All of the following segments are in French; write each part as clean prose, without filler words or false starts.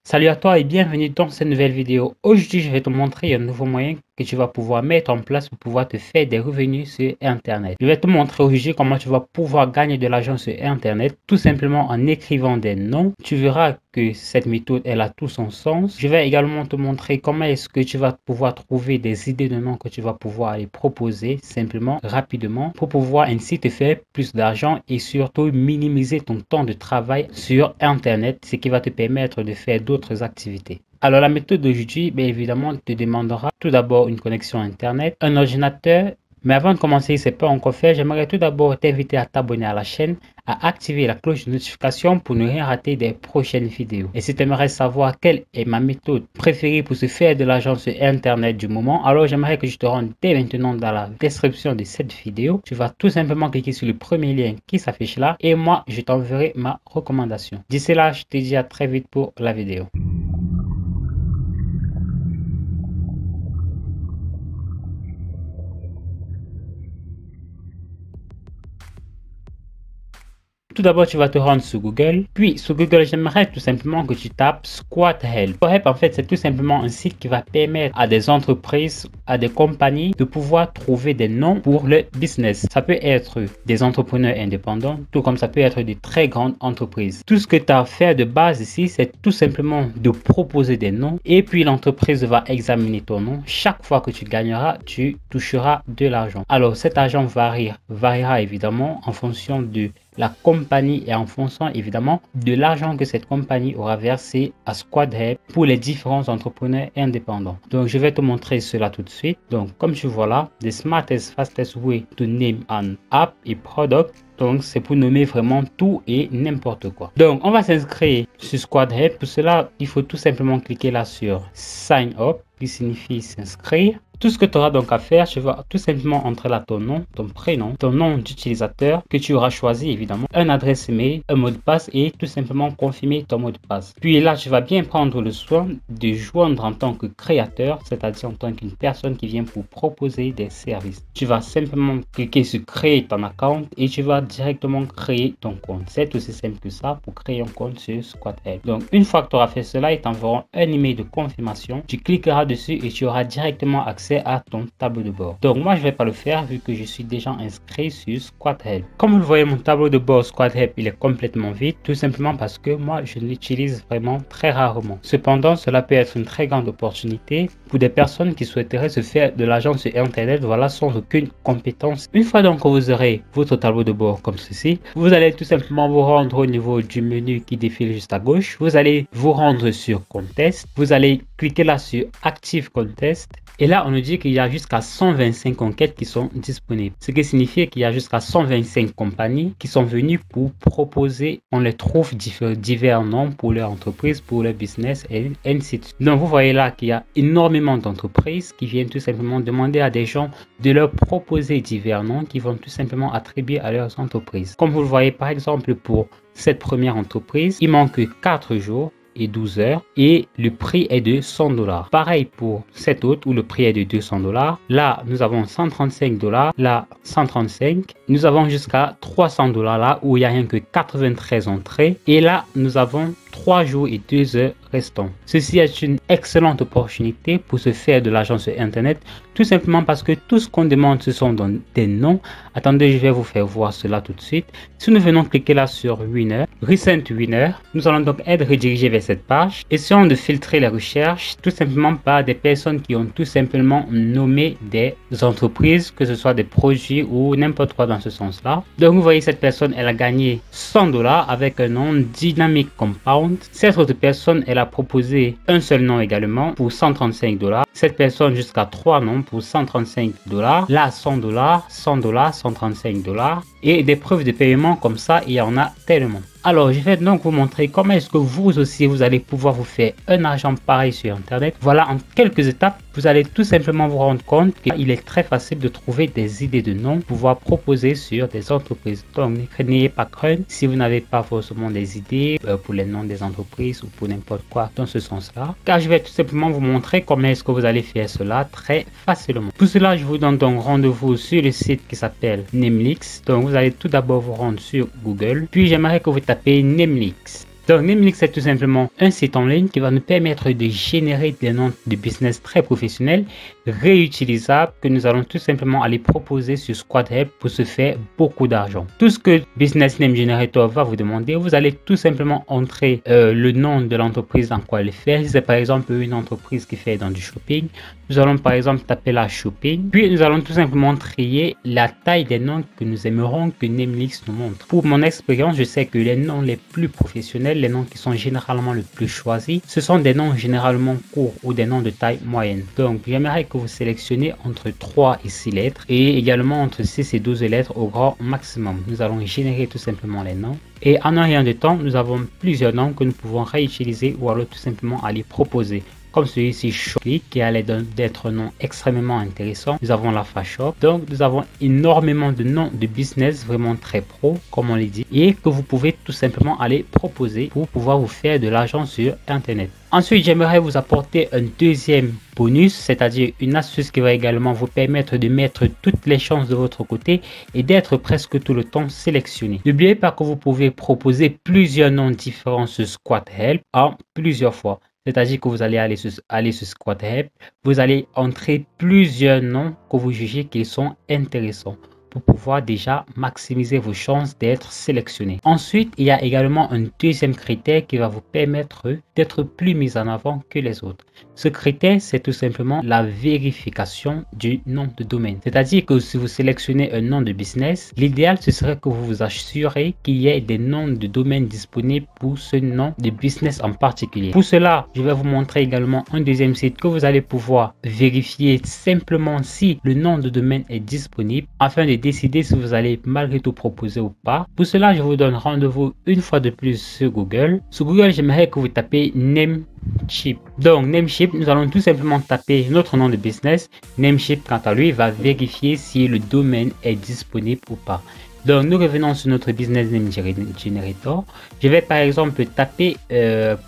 Salut à toi et bienvenue dans cette nouvelle vidéo. Aujourd'hui, je vais te montrer un nouveau moyen que tu vas pouvoir mettre en place pour pouvoir te faire des revenus sur Internet. Je vais te montrer aujourd'hui comment tu vas pouvoir gagner de l'argent sur Internet tout simplement en écrivant des noms. Tu verras que cette méthode, elle a tout son sens. Je vais également te montrer comment est-ce que tu vas pouvoir trouver des idées de noms que tu vas pouvoir aller proposer simplement, rapidement, pour pouvoir ainsi te faire plus d'argent et surtout minimiser ton temps de travail sur Internet, ce qui va te permettre de faire d'autres activités. Alors la méthode d'aujourd'hui, bien évidemment, te demandera tout d'abord une connexion Internet, un ordinateur. Mais avant de commencer, ce n'est pas encore fait, j'aimerais tout d'abord t'inviter à t'abonner à la chaîne, à activer la cloche de notification pour ne rien rater des prochaines vidéos. Et si tu aimerais savoir quelle est ma méthode préférée pour se faire de l'argent sur Internet du moment, alors j'aimerais que je te rende dès maintenant dans la description de cette vidéo. Tu vas tout simplement cliquer sur le premier lien qui s'affiche là et moi, je t'enverrai ma recommandation. D'ici là, je te dis à très vite pour la vidéo. Tout d'abord, tu vas te rendre sur Google. Puis, sur Google, j'aimerais tout simplement que tu tapes Squad Help. Squad Help, en fait, c'est tout simplement un site qui va permettre à des entreprises, à des compagnies de pouvoir trouver des noms pour le business. Ça peut être des entrepreneurs indépendants, tout comme ça peut être des très grandes entreprises. Tout ce que tu as à faire de base ici, c'est tout simplement de proposer des noms. Et puis, l'entreprise va examiner ton nom. Chaque fois que tu gagneras, tu toucheras de l'argent. Alors, cet argent variera évidemment en fonction de la compagnie et en fonction évidemment de l'argent que cette compagnie aura versé à Squad Help pour les différents entrepreneurs indépendants. Donc je vais te montrer cela tout de suite. Donc comme tu vois là, the smartest fastest way to name an app et product. Donc c'est pour nommer vraiment tout et n'importe quoi. Donc on va s'inscrire sur Squad Help. Pour cela, il faut tout simplement cliquer là sur Sign Up qui signifie s'inscrire. Tout ce que tu auras donc à faire, tu vas tout simplement entrer là ton nom, ton prénom, ton nom d'utilisateur que tu auras choisi évidemment, une adresse email, un mot de passe et tout simplement confirmer ton mot de passe. Puis là, tu vas bien prendre le soin de joindre en tant que créateur, c'est-à-dire en tant qu'une personne qui vient pour proposer des services. Tu vas simplement cliquer sur créer ton account et tu vas directement créer ton compte. C'est aussi simple que ça pour créer un compte sur Squad Help. Donc une fois que tu auras fait cela, ils t'enverront un email de confirmation. Tu cliqueras dessus et tu auras directement accès à ton tableau de bord. Donc moi je vais pas le faire vu que je suis déjà inscrit sur Squad Help. Comme vous le voyez, mon tableau de bord Squad Help il est complètement vide, tout simplement parce que moi je l'utilise vraiment très rarement. Cependant, cela peut être une très grande opportunité pour des personnes qui souhaiteraient se faire de l'argent sur Internet, voilà, sans aucune compétence. Une fois donc que vous aurez votre tableau de bord comme ceci, vous allez tout simplement vous rendre au niveau du menu qui défile juste à gauche. Vous allez vous rendre sur Contest. Vous allez cliquer là sur Active Contest. Et là, on nous dit qu'il y a jusqu'à 125 enquêtes qui sont disponibles. Ce qui signifie qu'il y a jusqu'à 125 compagnies qui sont venues pour proposer, on les trouve divers noms pour leur entreprise, pour leur business et ainsi de suite. Donc, vous voyez là qu'il y a énormément d'entreprises qui viennent tout simplement demander à des gens de leur proposer divers noms qui vont tout simplement attribuer à leurs entreprises. Comme vous le voyez, par exemple, pour cette première entreprise, il manque 4 jours et 12 heures et le prix est de $100. Pareil pour cette autre où le prix est de $200. Là, nous avons $135, là 135. Nous avons jusqu'à $300 là où il n'y a rien que 93 entrées et là, nous avons 3 jours et 2 heures restants. Ceci est une excellente opportunité pour se faire de l'argent sur Internet, tout simplement parce que tout ce qu'on demande, ce sont des noms. Attendez, je vais vous faire voir cela tout de suite. Si nous venons cliquer là sur Winner, Recent Winner, nous allons donc être redirigés vers cette page. Essayons de filtrer les recherches tout simplement par des personnes qui ont tout simplement nommé des entreprises, que ce soit des produits ou n'importe quoi dans ce sens-là. Donc vous voyez, cette personne, elle a gagné $100 avec un nom Dynamic Compound. Cette autre personne, elle a proposé un seul nom également pour $135. Cette personne jusqu'à 3 noms pour $135. Là, $100, $100, $135. Et des preuves de paiement comme ça, il y en a tellement. Alors, je vais donc vous montrer comment est-ce que vous aussi, vous allez pouvoir vous faire un argent pareil sur Internet. Voilà, en quelques étapes, vous allez tout simplement vous rendre compte qu'il est très facile de trouver des idées de noms pour pouvoir proposer sur des entreprises. Donc, n'ayez pas crainte si vous n'avez pas forcément des idées pour les noms des entreprises ou pour n'importe quoi dans ce sens-là. Car je vais tout simplement vous montrer comment est-ce que vous allez faire cela très facilement. Pour cela, je vous donne donc rendez-vous sur le site qui s'appelle Namelix. Donc, vous allez tout d'abord vous rendre sur Google. Puis, j'aimerais que vous tapez Namelix. Donc Namelix, c'est tout simplement un site en ligne qui va nous permettre de générer des noms de business très professionnels, réutilisables, que nous allons tout simplement aller proposer sur SquadHelp pour se faire beaucoup d'argent. Tout ce que Business Name Generator va vous demander, vous allez tout simplement entrer le nom de l'entreprise dans quoi elle fait. Si c'est par exemple une entreprise qui fait dans du shopping, nous allons par exemple taper la shopping, puis nous allons tout simplement trier la taille des noms que nous aimerons que Namelix nous montre. Pour mon expérience, je sais que les noms les plus professionnels, les noms qui sont généralement le plus choisis, ce sont des noms généralement courts ou des noms de taille moyenne. Donc j'aimerais que vous sélectionnez entre 3 et 6 lettres et également entre 6 et 12 lettres au grand maximum. Nous allons générer tout simplement les noms. Et en un rien de temps, nous avons plusieurs noms que nous pouvons réutiliser ou alors tout simplement aller proposer. Comme celui-ci ShopClick qui a l'air d'être un nom extrêmement intéressant. Nous avons la Fashop. Donc nous avons énormément de noms de business vraiment très pro comme on l'a dit et que vous pouvez tout simplement aller proposer pour pouvoir vous faire de l'argent sur internet. Ensuite, j'aimerais vous apporter un deuxième bonus, c'est-à-dire une astuce qui va également vous permettre de mettre toutes les chances de votre côté et d'être presque tout le temps sélectionné. N'oubliez pas que vous pouvez proposer plusieurs noms différents sur SquadHelp en plusieurs fois. C'est-à-dire que vous allez aller sur SquadHelp, vous allez entrer plusieurs noms que vous jugez qu'ils sont intéressants pour pouvoir déjà maximiser vos chances d'être sélectionné. Ensuite, il y a également un deuxième critère qui va vous permettre d'être plus mis en avant que les autres. Ce critère, c'est tout simplement la vérification du nom de domaine. C'est-à-dire que si vous sélectionnez un nom de business, l'idéal, ce serait que vous vous assurez qu'il y ait des noms de domaine disponibles pour ce nom de business en particulier. Pour cela, je vais vous montrer également un deuxième site que vous allez pouvoir vérifier simplement si le nom de domaine est disponible afin de décider si vous allez malgré tout proposer ou pas. Pour cela, je vous donne rendez-vous une fois de plus sur Google. Sur Google, j'aimerais que vous tapez Namecheap. Donc Namecheap, nous allons tout simplement taper notre nom de business. Namecheap, quant à lui, va vérifier si le domaine est disponible ou pas. Donc nous revenons sur notre Business Name Generator. Je vais par exemple taper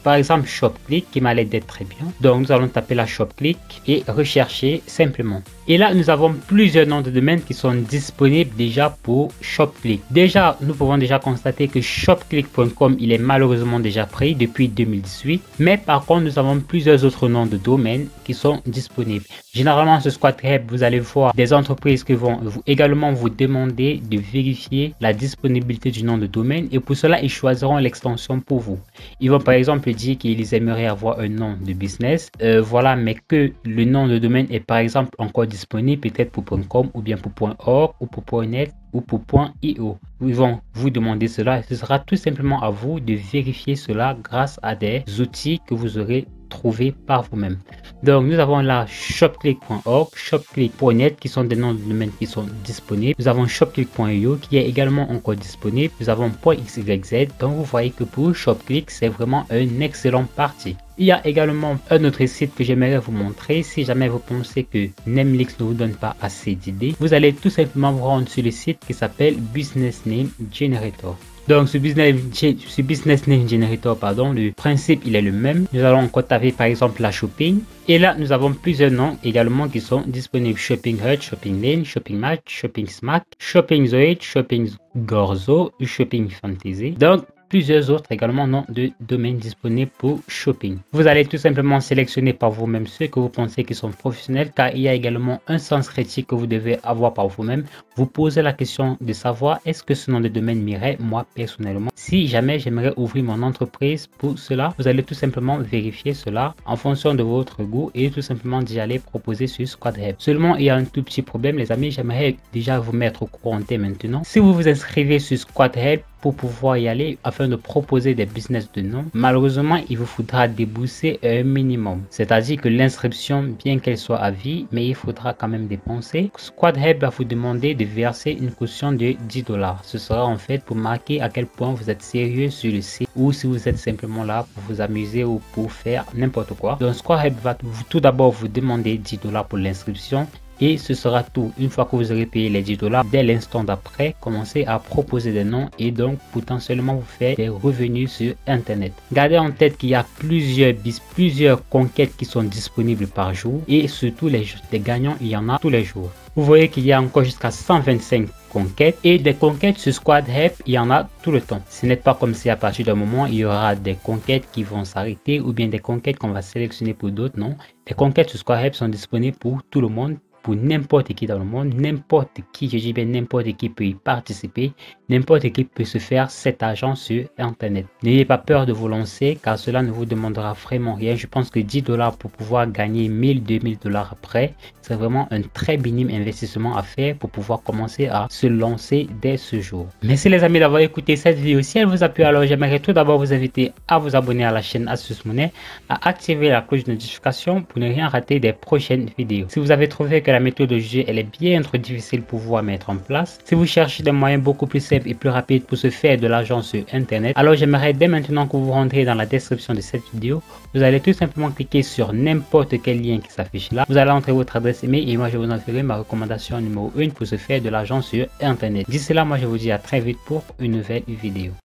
par exemple ShopClick qui m'a l'air d'être très bien. Donc nous allons taper la ShopClick et rechercher simplement. Et là nous avons plusieurs noms de domaine qui sont disponibles déjà pour ShopClick. Déjà nous pouvons déjà constater que shopclick.com il est malheureusement déjà pris depuis 2018. Mais par contre nous avons plusieurs autres noms de domaine qui sont disponibles. Généralement sur SquadHelp vous allez voir des entreprises qui vont également vous demander de vérifier la disponibilité du nom de domaine et pour cela ils choisiront l'extension pour vous. Ils vont par exemple dire qu'ils aimeraient avoir un nom de business voilà, mais que le nom de domaine est par exemple encore disponible peut-être pour .com ou bien pour .org ou pour .net ou pour .io. Ils vont vous demander cela et ce sera tout simplement à vous de vérifier cela grâce à des outils que vous aurez trouver par vous-même. Donc nous avons là shopclick.org, shopclick.net qui sont des noms de domaine qui sont disponibles. Nous avons shopclick.io qui est également encore disponible. Nous avons .xyz. Donc vous voyez que pour ShopClick c'est vraiment un excellent parti. Il y a également un autre site que j'aimerais vous montrer. Si jamais vous pensez que Namelix ne vous donne pas assez d'idées, vous allez tout simplement vous rendre sur le site qui s'appelle Business Name Generator. Donc ce business name generator, pardon, le principe il est le même. Nous allons encore taper par exemple la shopping. Et là nous avons plusieurs noms également qui sont disponibles. Shopping Hut, Shopping Lane, Shopping Match, Shopping Smack, Shopping Zoid, Shopping Gorzo, Shopping Fantasy. Donc plusieurs autres également noms de domaines disponibles pour shopping. Vous allez tout simplement sélectionner par vous-même ceux que vous pensez qui sont professionnels car il y a également un sens critique que vous devez avoir par vous-même. Vous posez la question de savoir est-ce que ce nom de domaine m'irait moi personnellement. Si jamais j'aimerais ouvrir mon entreprise pour cela, vous allez tout simplement vérifier cela en fonction de votre goût et tout simplement d'y aller proposer sur SquadHelp. Seulement il y a un tout petit problème les amis, j'aimerais déjà vous mettre au courant dès maintenant. Si vous vous inscrivez sur SquadHelp pour pouvoir y aller afin de proposer des business de nom, malheureusement il vous faudra débourser un minimum, c'est à dire que l'inscription bien qu'elle soit à vie mais il faudra quand même dépenser. SquadHelp va vous demander de verser une caution de 10 $. Ce sera en fait pour marquer à quel point vous êtes sérieux sur le site ou si vous êtes simplement là pour vous amuser ou pour faire n'importe quoi. Donc SquadHelp va tout d'abord vous demander 10 $ pour l'inscription et ce sera tout. Une fois que vous aurez payé les 10 $, dès l'instant d'après, commencez à proposer des noms et donc potentiellement vous faire des revenus sur internet. Gardez en tête qu'il y a plusieurs conquêtes qui sont disponibles par jour et surtout les gagnants, il y en a tous les jours. Vous voyez qu'il y a encore jusqu'à 125 conquêtes et des conquêtes sur Squad Help, il y en a tout le temps. Ce n'est pas comme si à partir d'un moment il y aura des conquêtes qui vont s'arrêter ou bien des conquêtes qu'on va sélectionner pour d'autres. Non, les conquêtes sur Squad Help sont disponibles pour tout le monde, pour n'importe qui dans le monde, n'importe qui, je dis bien n'importe qui peut y participer, n'importe qui peut se faire cet argent sur internet. N'ayez pas peur de vous lancer car cela ne vous demandera vraiment rien. Je pense que 10 $ pour pouvoir gagner 1000, 2000 $ après, c'est vraiment un très minime investissement à faire pour pouvoir commencer à se lancer dès ce jour. Merci les amis d'avoir écouté cette vidéo. Si elle vous a plu, alors j'aimerais tout d'abord vous inviter à vous abonner à la chaîne Astuce Monnaie, à activer la cloche de notification pour ne rien rater des prochaines vidéos. Si vous avez trouvé que la méthode de jeu elle est bien trop difficile pour vous à mettre en place, si vous cherchez des moyens beaucoup plus simples et plus rapides pour se faire de l'argent sur internet, alors j'aimerais dès maintenant que vous rentrez dans la description de cette vidéo, vous allez tout simplement cliquer sur n'importe quel lien qui s'affiche là, vous allez entrer votre adresse email et moi je vous en ferai ma recommandation numéro 1 pour se faire de l'argent sur internet. D'ici là, moi je vous dis à très vite pour une nouvelle vidéo.